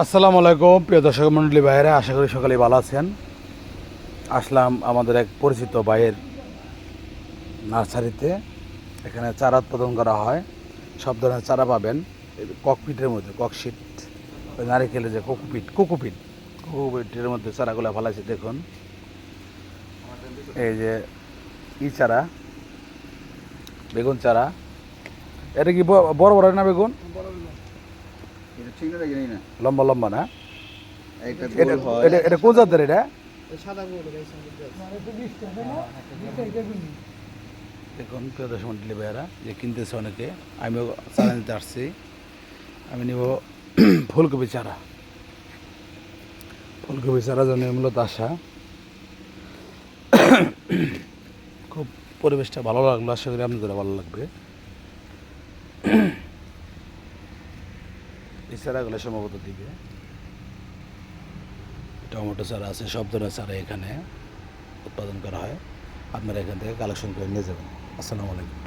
আসসালামু আলাইকুম প্রিয় দর্শক মণ্ডলী ভাইয়েরা, আশা করি সকালে ভালো আছেন। আসলাম আমাদের এক পরিচিত ভাইয়ের নার্সারিতে। এখানে চারা উৎপাদন করা হয়, সব ধরনের চারা পাবেন। ককপিটের মধ্যে ককশিট, ওই নারিকেলের যে কোকোপিটের মধ্যে চারাগুলো ফেলাইছে দেখুন। এই যে চারা, বেগুন চারা। এটা কি বড় বড় না বেগুন? লম্বা লম্বা না? এটা কোন জাতের? এটা দেখুন প্রিয় দর্শক মন্ডলী ভাইয়েরা, যে কিনতেছে অনেকে, আমিও চারা নিতে আসছি। আমি নিব ফুলকপি চারা। ফুলকপি চারা জন্য মূলত আসা। খুব পরিবেশটা ভালো লাগলো, আশা করি আপনাদের ভালো লাগবে। এই চারাগুলো সম্ভবত দিবে। টমেটো চারা আছে, সব ধরনের চারা এখানে উৎপাদন করা হয়। আপনারা এখান থেকে কালেকশন করে নিয়ে যাবেন। আসসালামু আলাইকুম।